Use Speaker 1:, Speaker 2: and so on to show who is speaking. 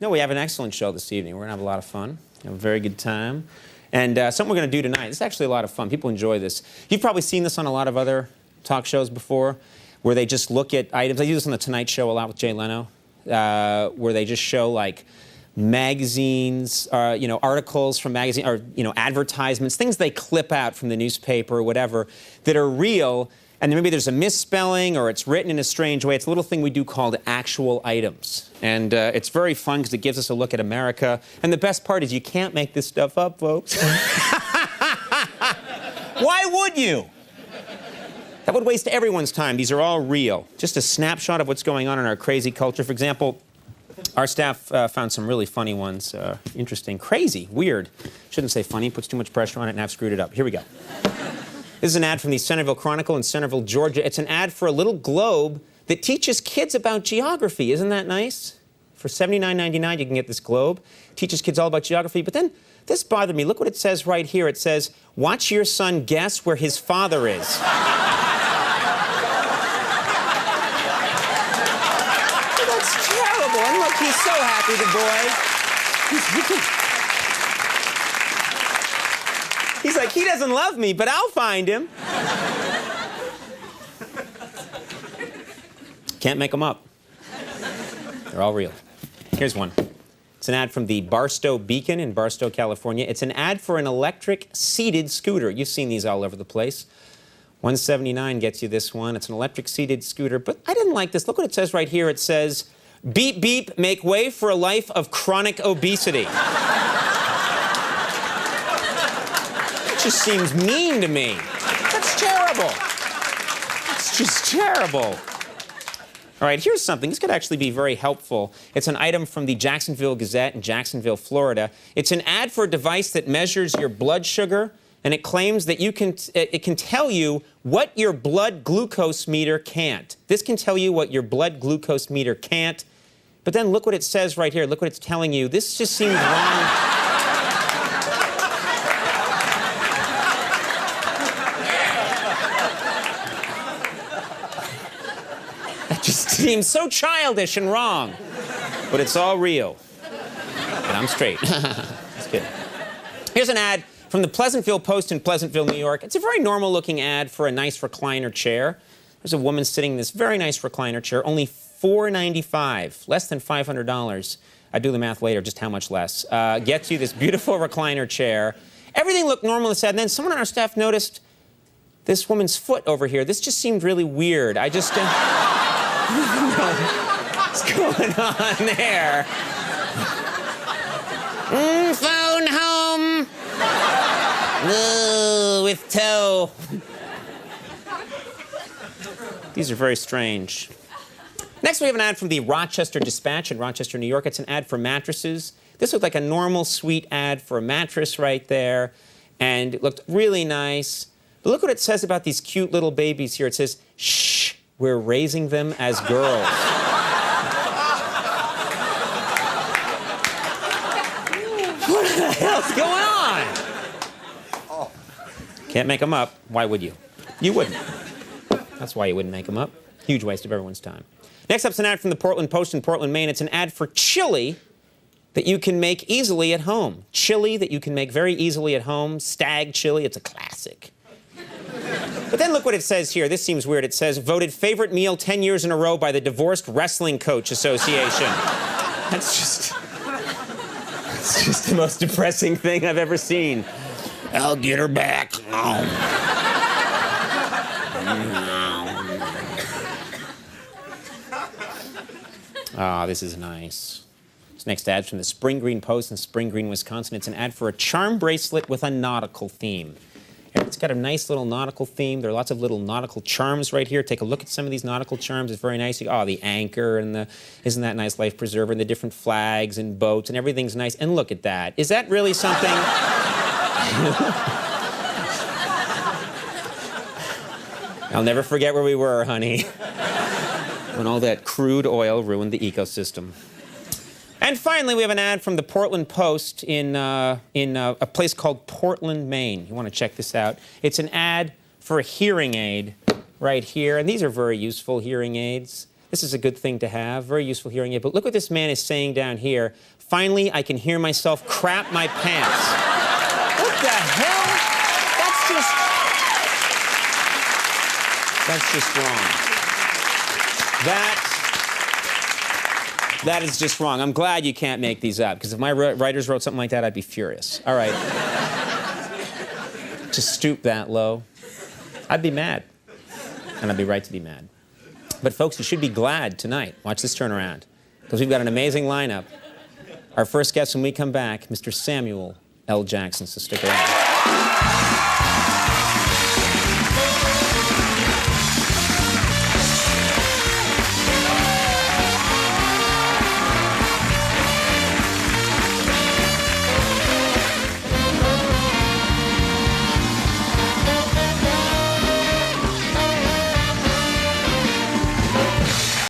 Speaker 1: No, we have an excellent show this evening. We're going to have a lot of fun, have a very good time. And something we're going to do tonight, it's actually a lot of fun. People enjoy this. You've probably seen this on a lot of other talk shows before, where they just look at items. I do this on The Tonight Show a lot with Jay Leno, where they just show, like, magazines, articles from magazines, or, advertisements, things they clip out from the newspaper or whatever that are real, and maybe there's a misspelling or it's written in a strange way. It's a little thing we do called actual items. And it's very fun because it gives us a look at America. And the best part is you can't make this stuff up, folks. Why would you? That would waste everyone's time. These are all real. Just a snapshot of what's going on in our crazy culture. For example, our staff found some really funny ones. Interesting. Crazy. Weird. Shouldn't say funny. Puts too much pressure on it and I've screwed it up. Here we go. This is an ad from the Centerville Chronicle in Centerville, Georgia. It's an ad for a little globe that teaches kids about geography. Isn't that nice? For $79.99, you can get this globe. It teaches kids all about geography. But then this bothered me. Look what it says right here. It says, watch your son guess where his father is. That's terrible. And look, he's so happy, the boy. He's like, he doesn't love me, but I'll find him. Can't make them up. They're all real. Here's one. It's an ad from the Barstow Beacon in Barstow, California. It's an ad for an electric seated scooter. You've seen these all over the place. $179 gets you this one. It's an electric seated scooter, but I didn't like this. Look what it says right here. It says, beep, beep, make way for a life of chronic obesity. Just seems mean to me. That's terrible. It's just terrible. All right, here's something. This could actually be very helpful. It's an item from the Jacksonville Gazette in Jacksonville, Florida. It's an ad for a device that measures your blood sugar, and it claims that it can tell you what your blood glucose meter can't. This can tell you what your blood glucose meter can't. But then look what it says right here. Look what it's telling you. This just seems wrong. Just seems so childish and wrong. But it's all real. And I'm straight. That's good. Here's an ad from the Pleasantville Post in Pleasantville, New York. It's a very normal-looking ad for a nice recliner chair. There's a woman sitting in this very nice recliner chair, only $495, less than $500. I do the math later, just how much less. Gets you this beautiful recliner chair. Everything looked normal in this ad, and then someone on our staff noticed this woman's foot over here. This just seemed really weird. I just... What's going on there? Phone home. Ooh, with toe. These are very strange. Next, we have an ad from the Rochester Dispatch in Rochester, New York. It's an ad for mattresses. This looked like a normal, sweet ad for a mattress right there, and it looked really nice. But look what it says about these cute little babies here. It says, shh. We're raising them as girls. What the hell's going on? Can't make them up. Why would you? You wouldn't. That's why you wouldn't make them up. Huge waste of everyone's time. Next up's an ad from the Portland Post in Portland, Maine. It's an ad for chili that you can make easily at home. Chili that you can make very easily at home. Stag chili. It's a classic. But then look what it says here. This seems weird. It says, voted favorite meal 10 years in a row by the Divorced Wrestling Coach Association. It's just the most depressing thing I've ever seen. I'll get her back. Ah, this is nice. This next ad's from the Spring Green Post in Spring Green, Wisconsin. It's an ad for a charm bracelet with a nautical theme. It's got a nice little nautical theme. There are lots of little nautical charms right here. Take a look at some of these nautical charms. It's very nice. Oh, the anchor and the, isn't that nice, life preserver, and the different flags and boats, and everything's nice. And look at that. Is that really something? I'll never forget where we were, honey, when all that crude oil ruined the ecosystem. And finally, we have an ad from the Portland Post in a place called Portland, Maine. You want to check this out. It's an ad for a hearing aid right here. And these are very useful hearing aids. This is a good thing to have, very useful hearing aid. But look what this man is saying down here. Finally, I can hear myself crap my pants. What the hell? That's just wrong. That is just wrong. I'm glad you can't make these up, because if my writers wrote something like that, I'd be furious. All right. To stoop that low, I'd be mad. And I'd be right to be mad. But folks, you should be glad tonight. Watch this turn around, because we've got an amazing lineup. Our first guest when we come back, Mr. Samuel L. Jackson, so stick around.